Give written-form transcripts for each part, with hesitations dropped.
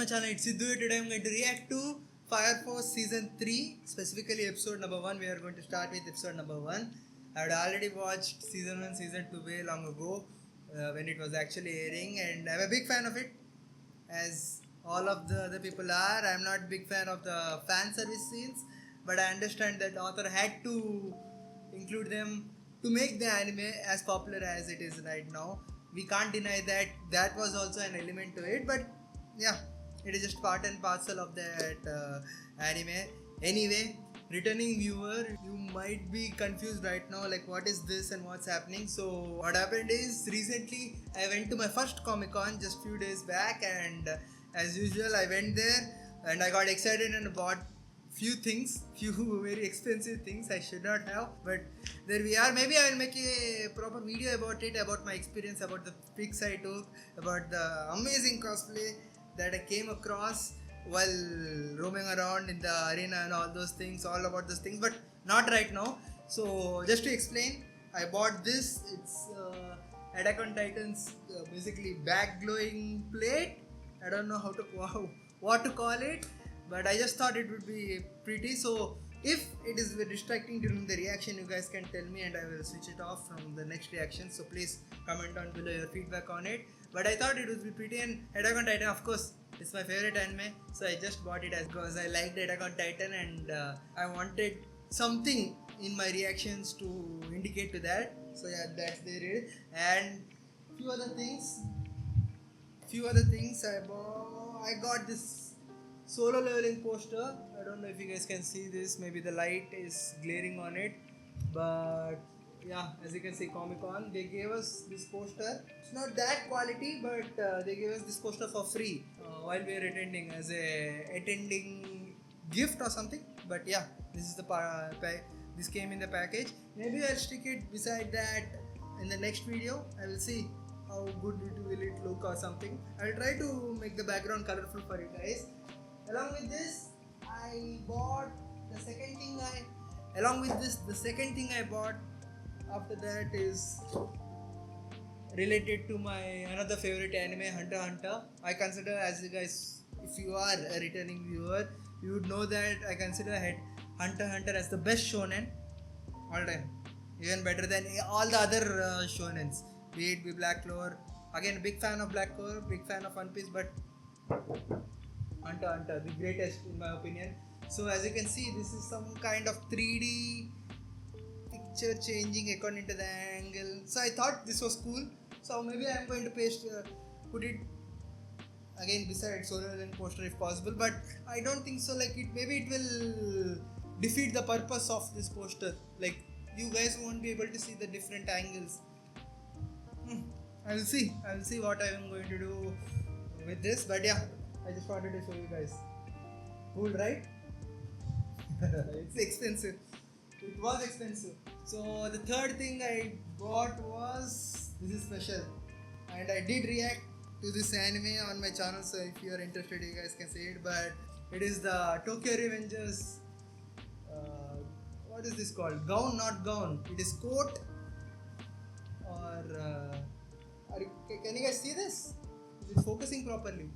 my channel, it's Sidhu. Today I'm going to react to Fire Force Season 3, specifically episode number 1. We are going to start with episode number 1. I had already watched Season 1, Season 2 way long ago when it was actually airing, and I'm a big fan of it, as all of the other people are. I'm not a big fan of the fan service scenes, but I understand that author had to include them to make the anime as popular as it is right now. We can't deny that that was also an element to it, but yeah, it is just part and parcel of that anime. Anyway, returning viewer, you might be confused right now, like what is this and what's happening. So what happened is, recently I went to my first Comic Con just few days back, and as usual I went there and I got excited and bought few very expensive things I should not have, but there we are. Maybe I will make a proper video about it, about my experience, about the pics I took, about the amazing cosplay that I came across while roaming around in the arena and all those things, all about those things, but not right now. So just to explain, I bought this. It's Attack on Titan's basically back glowing plate. I don't know what to call it, but I just thought it would be pretty. So if it is distracting during the reaction, you guys can tell me and I will switch it off from the next reaction. So please comment down below your feedback on it. But I thought it would be pretty, and Attack on Titan, of course, it's my favorite anime, so I just bought it as because I liked Attack on Titan, and I wanted something in my reactions to indicate to that. So yeah, that's there it is. And few other things I bought. I got this solo leveling poster. I don't know if you guys can see this, maybe the light is glaring on it, but yeah, as you can see, Comic Con, they gave us this poster. It's not that quality, but they gave us this poster for free while we were attending, as a attending gift or something. But yeah, this is the this came in the package. Maybe I'll stick it beside that in the next video. I will see how good will it look or something. I'll try to make the background colorful for you guys. Along with this, I bought the second thing I bought after that is related to my another favorite anime, Hunter x Hunter. I consider, as you guys, if you are a returning viewer, you would know that I consider Hunter x Hunter as the best shonen all time, even better than all the other shonens, be it Black Clover. Again, big fan of Black Clover, big fan of One Piece, but Hunter x Hunter, the greatest in my opinion. So as you can see, this is some kind of 3D picture changing according to the angle. So I thought this was cool. So maybe I'm going to put it again beside solo leveling poster if possible. But I don't think so. Like maybe it will defeat the purpose of this poster. Like you guys won't be able to see the different angles. I will see what I am going to do with this. But yeah, I just wanted to show you guys. Cool, right? It's expensive. It was expensive. So the third thing I bought was, this is special, and I did react to this anime on my channel, so if you are interested you guys can see it. But it is the Tokyo Revengers, what is this called? Gown, not gown. It is coat, or can you guys see this? Is it focusing properly?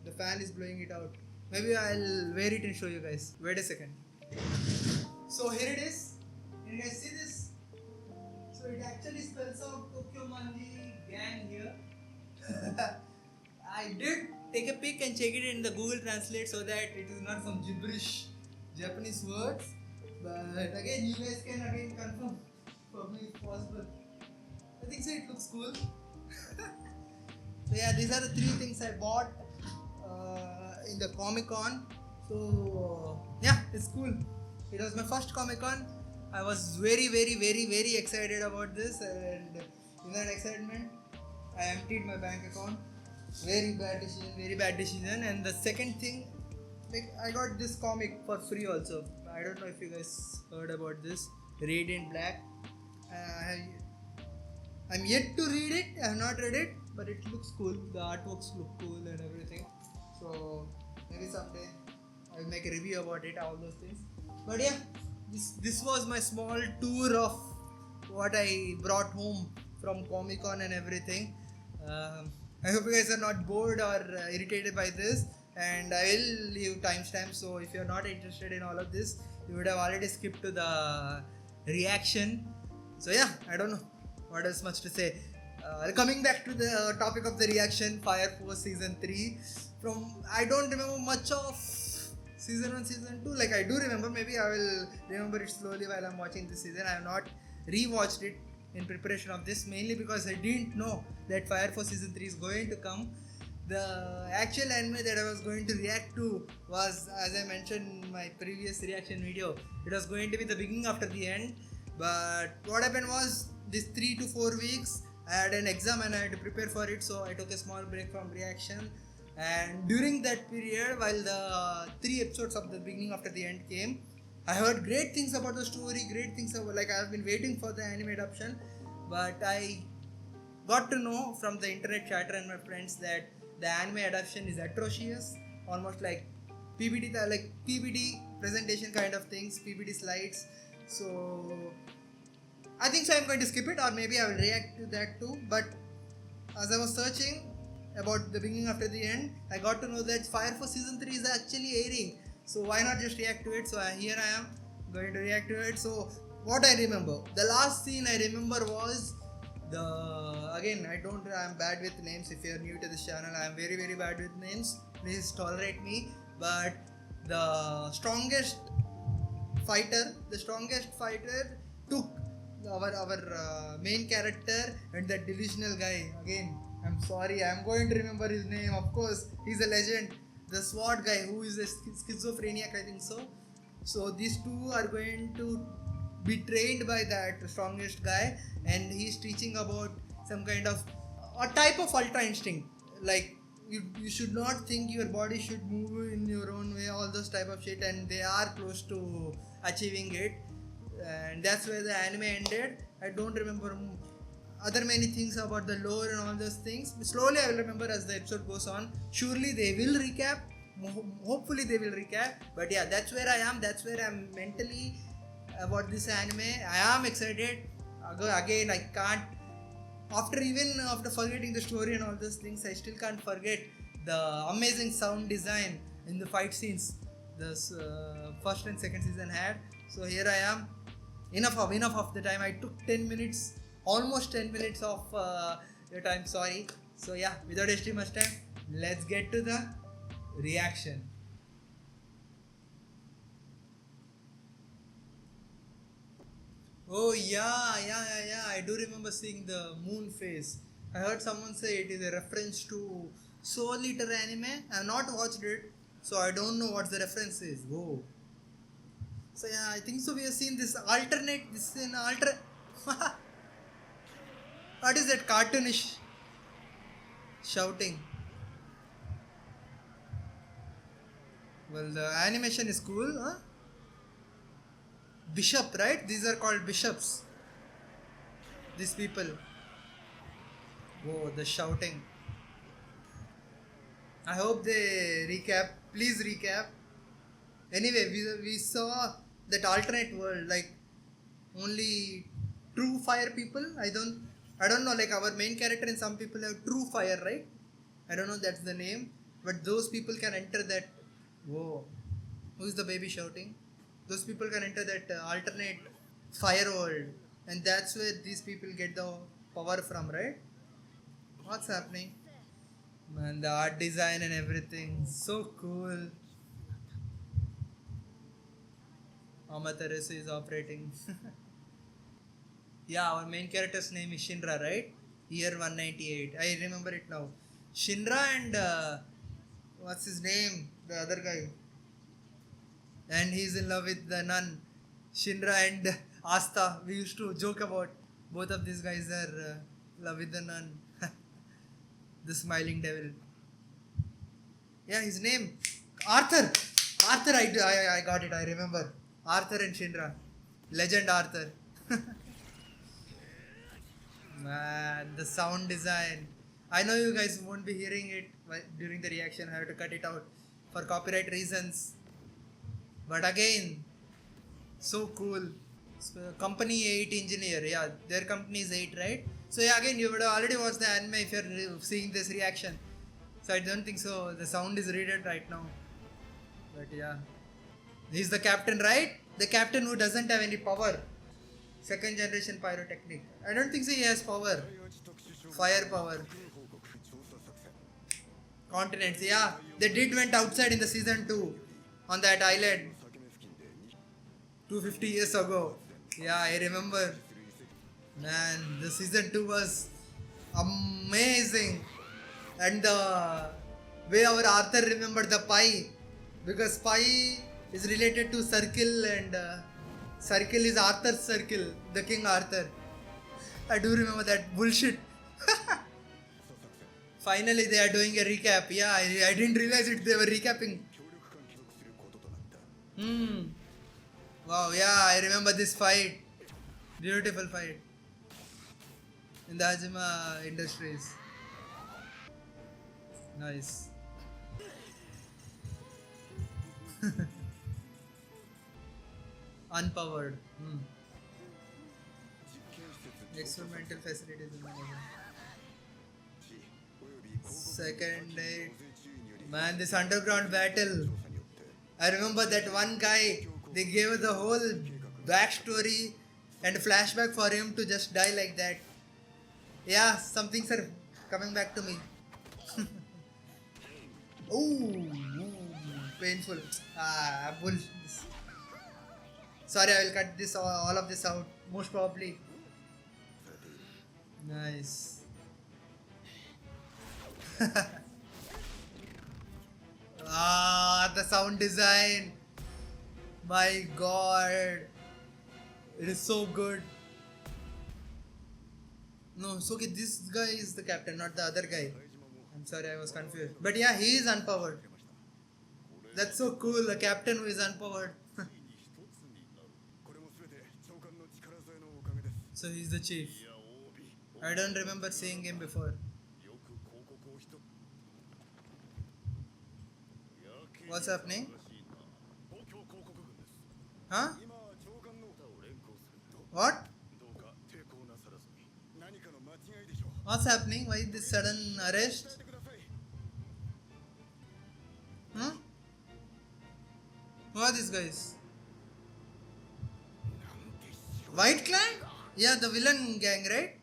The fan is blowing it out. Maybe I'll wear it and show you guys. Wait a second. So here it is. Can you guys see this? So it actually spells out Tokyo Manji Gang here. I did take a pic and check it in the Google Translate so that it is not some gibberish Japanese words. But again, you guys can again confirm for me if possible. I think so, it looks cool. So yeah, these are the three things I bought in the Comic Con. So yeah, it's cool. It was my first Comic Con. I was very excited about this, and in that excitement I emptied my bank account. Very bad decision. And the second thing, like, I got this comic for free also. I don't know if you guys heard about this, Radiant Black. I'm yet to read it. I have not read it, but it looks cool. The artworks look cool and everything. So maybe someday I'll make a review about it, all those things. But yeah, this was my small tour of what I brought home from Comic Con and everything. I hope you guys are not bored or irritated by this. And I will leave timestamps. So if you're not interested in all of this, you would have already skipped to the reaction. So yeah, I don't know what else much to say. Coming back to the topic of the reaction, Fire Force season 3. From I don't remember much of season 1, season 2. Like I do remember, maybe I will remember it slowly while I'm watching this season. I have not rewatched it in preparation of this, mainly because I didn't know that Fire Force season 3 is going to come. The actual anime that I was going to react to was, as I mentioned in my previous reaction video, it was going to be the beginning after the end. But what happened was, this 3 to 4 weeks I had an exam and I had to prepare for it, so I took a small break from reaction. And during that period, while the 3 episodes of the beginning after the end came, I heard great things about the story, great things about, like I have been waiting for the anime adaptation, but I got to know from the internet chatter and my friends that the anime adaptation is atrocious, almost like PPT presentation kind of things, PPT slides. So I think so I'm going to skip it, or maybe I will react to that too. But as I was searching about the beginning after the end, I got to know that Fire Force season 3 is actually airing. So why not just react to it? So here I am going to react to it. So what I remember, the last scene I remember was I'm bad with names. If you're new to this channel, I'm very bad with names. Please tolerate me. But the strongest fighter took our main character and that delusional guy. Again, I'm sorry, I'm going to remember his name. Of course, he's a legend. The SWAT guy who is a schizophrenic, I think so. So these two are going to be trained by that strongest guy, and he's teaching about some kind of a type of ultra instinct. Like you should not think your body should move in your own way, all those type of shit, and they are close to achieving it. And that's where the anime ended. I don't remember other many things about the lore and all those things. Slowly I will remember as the episode goes on. Surely they will recap. Hopefully they will recap. But yeah, that's where I am. That's where I'm mentally about this anime. I am excited. Again, I can't. After forgetting the story and all those things, I still can't forget the amazing sound design in the fight scenes this first and second season had. So here I am. Enough of the time. I took 10 minutes, almost 10 minutes of your time. Sorry. So yeah, without wasting much time, let's get to the reaction. Oh yeah. I do remember seeing the moon face. I heard someone say it is a reference to Soul Eater anime. I have not watched it, so I don't know what the reference is. Whoa. So yeah, I think so. We have seen this alternate. This is an alter. What is that cartoonish shouting? Well, the animation is cool, huh? Bishop, right? These are called bishops. These people. Whoa, the shouting. I hope they recap. Please recap. Anyway, we saw that alternate world, like only true fire people. I don't know, like our main character and some people have true fire, right? I don't know that's the name, but those people can enter that. Whoa, who's the baby shouting? Those people can enter that alternate fire world, and that's where these people get the power from, right? What's happening? Man, the art design and everything, so cool. Amaterasu is operating. Yeah, our main character's name is Shinra, right? Year 198. I remember it now. Shinra and what's his name? The other guy. And he's in love with the nun. Shinra and Asta. We used to joke about both of these guys are in love with the nun. The smiling devil. Yeah, his name. Arthur. Arthur, I got it. I remember. Arthur and Shinra. Legend Arthur. Man, the sound design. I know you guys won't be hearing it during the reaction. I have to cut it out for copyright reasons. But again, so cool. So, company 8 engineer. Yeah, their company is 8, right? So yeah, again, you would have already watched the anime if you're seeing this reaction. So I don't think so. The sound is rated right now. But yeah, he's the captain, right? The captain who doesn't have any power. Second generation pyrotechnic. I don't think so. He has power. Fire power. Continents. Yeah, they did went outside in the season 2 on that island 250 years ago. Yeah, I remember. Man, the season 2 was amazing. And the way our Arthur remembered the pie, because pie is related to circle, and circle is Arthur's circle, the King Arthur. I do remember that bullshit. Finally, they are doing a recap. Yeah, I didn't realize it. They were recapping. Hmm. Wow, yeah, I remember this fight. Beautiful fight in the Hajima Industries. Nice. Unpowered. Experimental facilities in the second day. Man, this underground battle. I remember that one guy, they gave the whole backstory and flashback for him to just die like that. Yeah, some things are coming back to me. Ooh, painful. Bull. Sorry, I will cut this all of this out. Most probably. Nice. The sound design. My God, it is so good. No, so okay, this guy is the captain, not the other guy. I'm sorry, I was confused. But yeah, he is unpowered. That's so cool, a captain who is unpowered. So he's the chief. I don't remember seeing him before. What's happening? Huh? What? What's happening? Why this sudden arrest? Hmm? Who are these guys? White Clan? Yeah, the villain gang, right?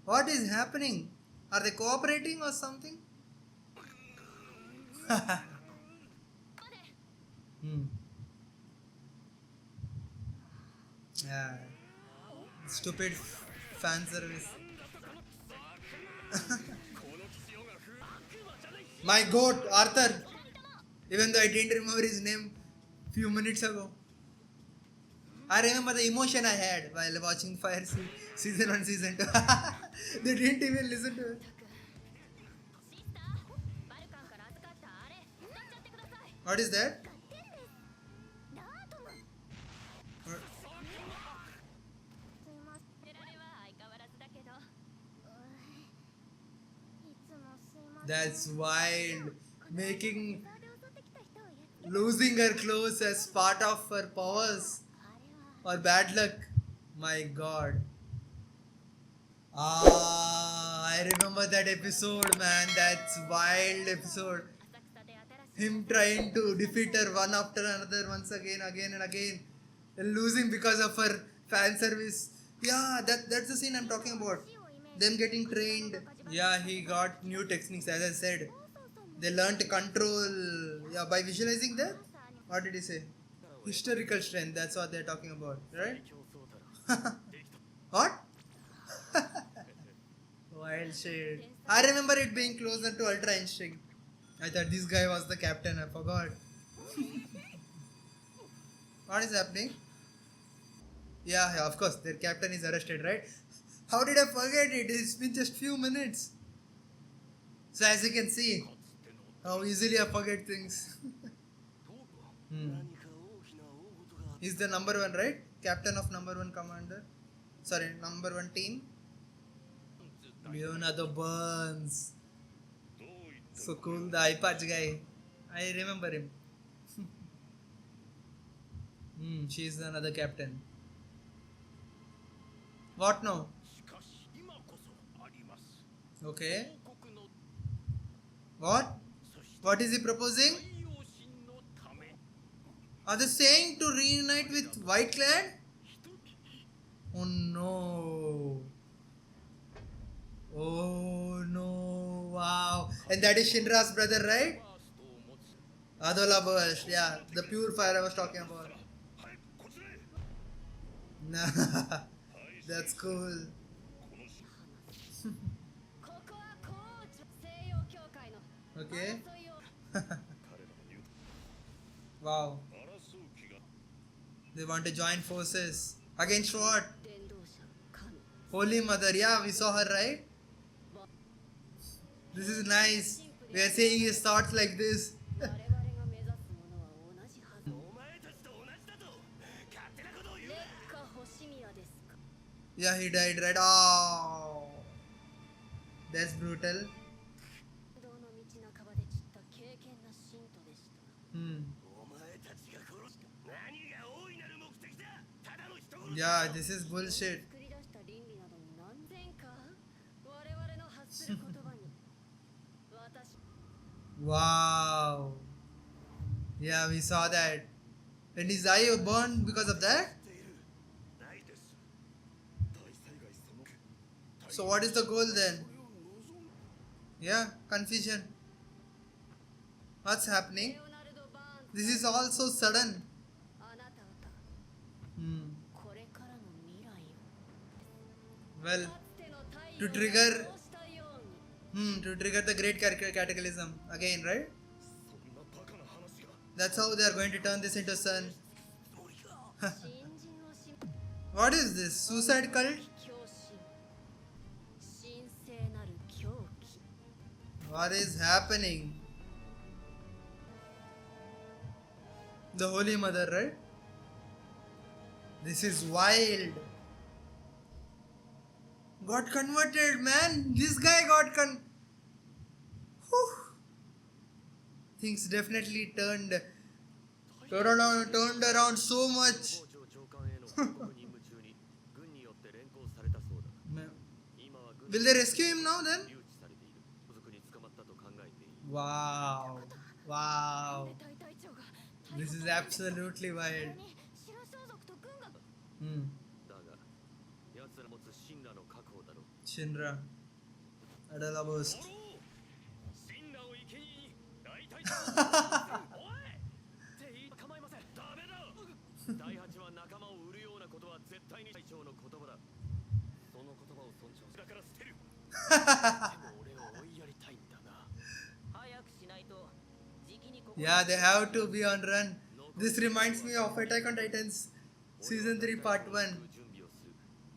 What is happening? Are they cooperating or something? Yeah. Stupid fan service. My goat, Arthur. Even though I didn't remember his name few minutes ago. I remember the emotion I had while watching Fire season 1, season 2. They didn't even listen to it. What is that? That's wild. Making losing her clothes as part of her powers or bad luck. My God. I remember that episode, man. That's wild episode. Him trying to defeat her one after another, once again, again and again, and losing because of her fan service. Yeah, that's the scene I'm talking about. Them getting trained. Yeah, he got new techniques, as I said. They learned to control, yeah, by visualizing that. What did he say? Historical strength. That's what they're talking about, right? What? Wild shit. I remember it being closer to Ultra Instinct. I thought this guy was the captain. I forgot. What is happening? Yeah, of course. Their captain is arrested, right? How did I forget it? It's been just few minutes. So as you can see, how easily I forget things. He's the number one, right? Captain of number one commander. Sorry, number one team. Leonardo Burns. So cool, the eye patch guy. I remember him. She's another captain. What now? Okay. What? What is he proposing? Are they saying to reunite with White Clad? Oh no. Oh no. Wow. And that is Shinra's brother, right? Adola Burst. Yeah. The pure fire I was talking about. Nah. That's cool. Okay. Wow. They want to join forces. Against what? Holy Mother. Yeah, we saw her, right? This is nice. We are saying his thoughts like this. Yeah, he died, right? Oh, that's brutal. Hmm. Yeah, this is bullshit. Wow. Yeah, we saw that. And his eye burned because of that? So what is the goal then? Yeah, confusion. What's happening? This is all so sudden. Hmm. Well, to trigger, to trigger the great cataclysm again, right? That's how they are going to turn this into sun. What is this? Suicide cult? What is happening? The Holy Mother, right? This is wild. Got converted, man. This guy got Whew. Things definitely turned around so much. Will they rescue him now then? Wow. Wow. This is absolutely wild. Hmm. Shinra. Adala Burst. Yeah, they have to be on run. This reminds me of Attack on Titans Season 3 Part 1.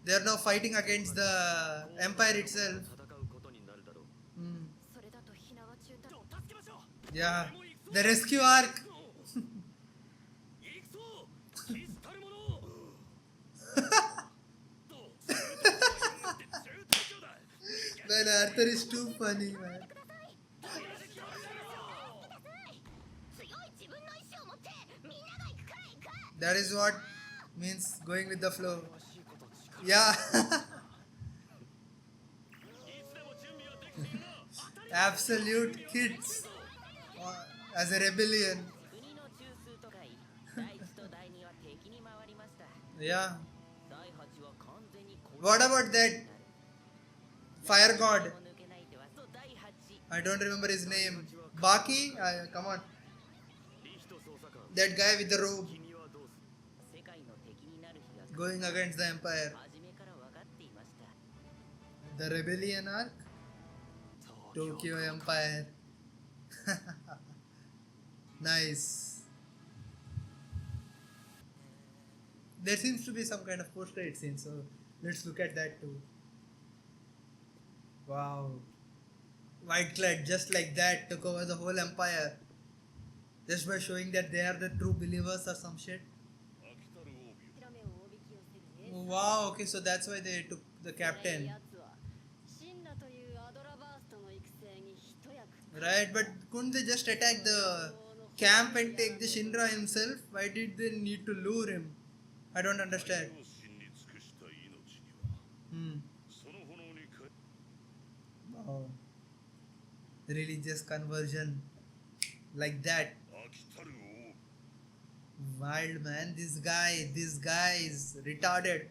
They are now fighting against the Empire itself. Hmm. Yeah, the rescue arc. Man, Arthur is too funny, man. That is what means going with the flow. Yeah, absolute kids as a rebellion. Yeah. What about that fire god? I don't remember his name. Baki? Come on. That guy with the robe going against the Empire. The rebellion arc? Tokyo Empire. Nice. There seems to be some kind of post-credit scene, so let's look at that too. Wow. White Clad, just like that, took over the whole empire. Just by showing that they are the true believers or some shit. Wow, okay, so that's why they took the captain. Right, but couldn't they just attack the camp and take the Shinra himself? Why did they need to lure him? I don't understand. Hmm. Oh, religious conversion like that. Wild man, this guy is retarded.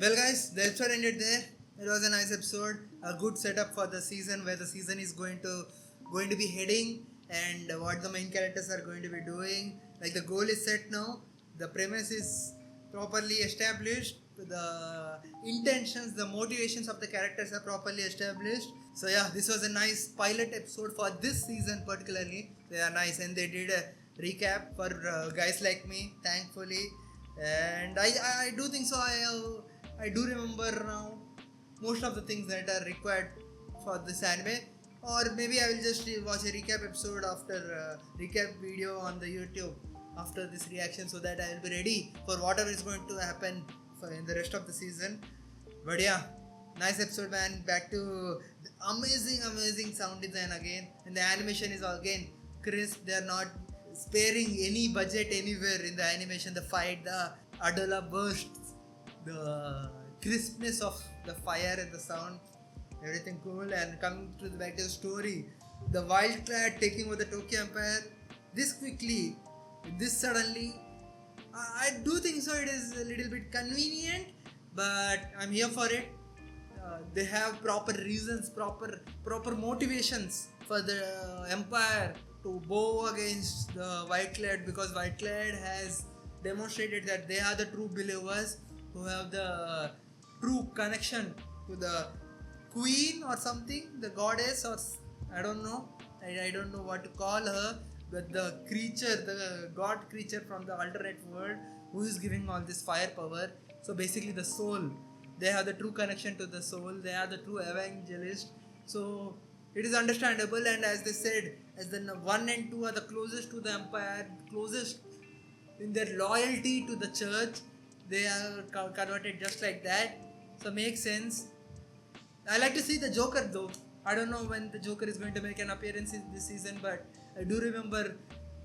Well, guys, the episode ended there. It was a nice episode, a good setup for the season, where the season is going to be heading, and what the main characters are going to be doing. Like the goal is set now, the premise is properly established, the intentions, the motivations of the characters are properly established. So yeah, this was a nice pilot episode for this season particularly. They are nice, and they did a recap for guys like me, thankfully. And I do think so. I do remember now most of the things that are required for this anime, or maybe I will just watch a recap episode after recap video on the YouTube after this reaction, so that I will be ready for whatever is going to happen in the rest of the season. But yeah, nice episode, man. Back to the amazing sound design again, and the animation is again crisp. They are not sparing any budget anywhere in the animation. The fight, the Adola bursts, the crispness of the fire and the sound, everything cool. And coming to the back to the story, the Wildclad taking over the Tokyo Empire this quickly, this suddenly. I do think so. It is a little bit convenient, but I'm here for it. They have proper reasons, proper motivations for the Empire to bow against the Whiteclad, because Whiteclad has demonstrated that they are the true believers who have the true connection to the queen or something, the goddess, or I don't know. I don't know what to call her, but the creature, the god creature from the alternate world who is giving all this fire power. So basically, the soul. They have the true connection to the soul. They are the true evangelist. So it is understandable, and as they said, as the 1 and 2 are the closest to the empire, closest in their loyalty to the church, they are converted just like that. So makes sense. I like to see the Joker though. I don't know when the Joker is going to make an appearance in this season, but I do remember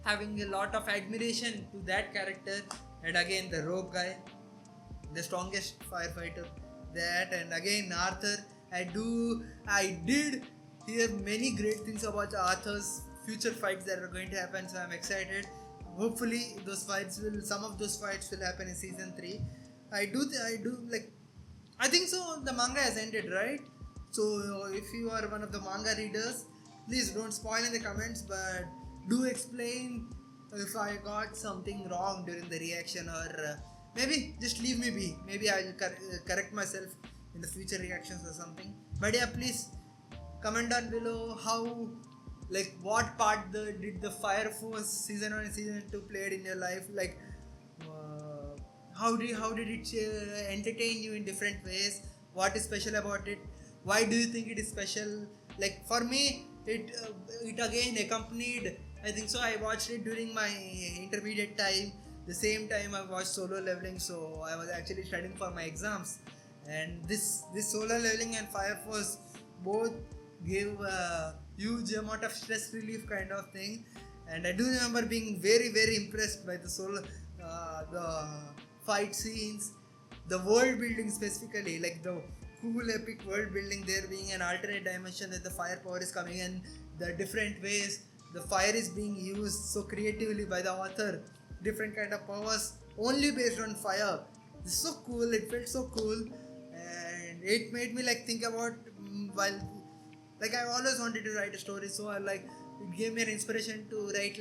having a lot of admiration to that character. And again, the rogue guy, the strongest firefighter. That, and again Arthur. I did hear many great things about Arthur's future fights that are going to happen. So I'm excited. Hopefully, some of those fights will happen in season 3. I think so. The manga has ended, right? So if you are one of the manga readers, please don't spoil in the comments, but do explain if I got something wrong during the reaction, or maybe just leave me be. Maybe I'll correct myself in the future reactions or something. But yeah, please comment down below what part did the Fire Force season 1 and season 2 played in your life. How did it entertain you in different ways? What is special about it? Why do you think it is special? Like for me, it again accompanied. I think so. I watched it during my intermediate time. The same time I watched Solo Leveling, so I was actually studying for my exams. And this Solo Leveling and Fire Force both gave a huge amount of stress relief kind of thing. And I do remember being very impressed by the fight scenes, the world building specifically, like the cool epic world building, there being an alternate dimension that the fire power is coming in, the different ways the fire is being used so creatively by the author, different kind of powers only based on fire. This is so cool. It felt so cool, and it made me think about I always wanted to write a story, so it gave me an inspiration to write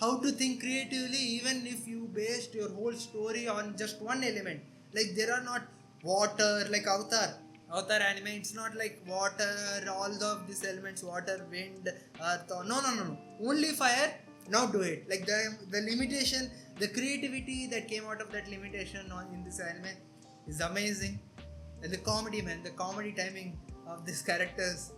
how to think creatively, even if you based your whole story on just one element. There are not water like Avatar anime. It's not like water, all of these elements, water, wind, earth. No. Only fire. Now do it. The limitation, the creativity that came out of that limitation in this anime is amazing. And the comedy, man, the comedy timing of these characters.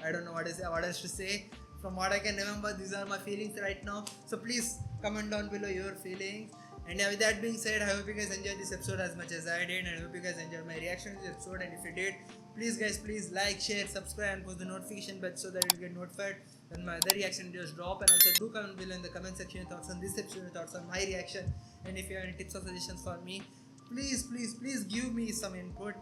I don't know what else to say. From what I can remember, these are my feelings right now. So please comment down below your feelings. And with that being said, I hope you guys enjoyed this episode as much as I did, and I hope you guys enjoyed my reaction to this episode. And if you did, please like, share, subscribe, and post the notification bell so that you'll get notified when my other reaction videos drop. And also do comment below in the comment section your thoughts on this episode, your thoughts on my reaction, and if you have any tips or suggestions for me, please give me some input.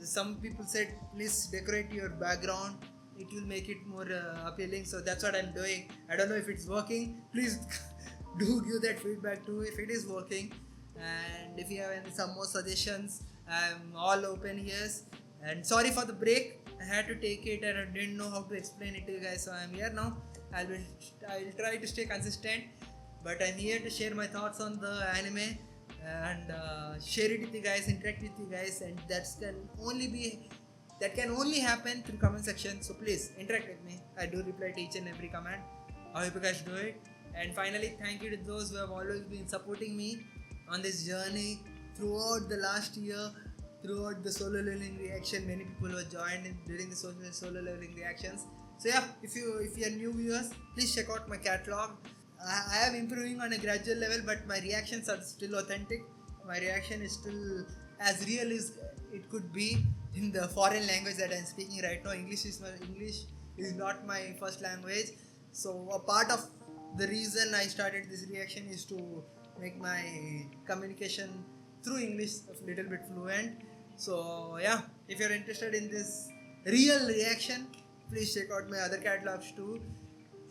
Some people said please decorate your background, it will make it more appealing, so that's what I'm doing. I don't know if it's working. Please do give that feedback too if it is working, and if you have any some more suggestions, I'm all open here. And sorry for the break, I had to take it and I didn't know how to explain it to you guys, so I'm here now. I'll try to stay consistent, but I'm here to share my thoughts on the anime and share it with you guys, interact with you guys, and that can only happen through comment section. So please interact with me. I do reply to each and every comment. I hope you guys do it. And finally, thank you to those who have always been supporting me on this journey throughout the last year, throughout the solo leveling reaction. Many people were joined during the solo leveling reactions. So yeah, if you are new viewers, please check out my catalog. I am improving on a gradual level, but my reactions are still authentic. My reaction is still as real as it could be in the foreign language that I'm speaking right now. English is not my first language. So a part of the reason I started this reaction is to make my communication through English a little bit fluent. So yeah, if you're interested in this real reaction, please check out my other catalogs too.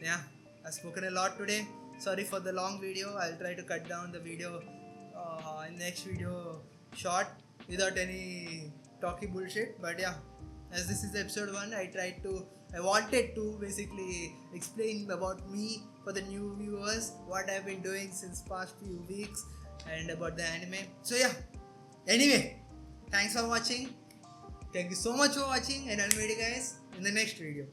Yeah, I've spoken a lot today. Sorry for the long video. I'll try to cut down the video in next video short without any talky bullshit. But yeah, as this is episode 1, I wanted to basically explain about me for the new viewers, what I've been doing since past few weeks and about the anime. So yeah, anyway, thanks for watching. Thank you so much for watching, and I'll meet you guys in the next video.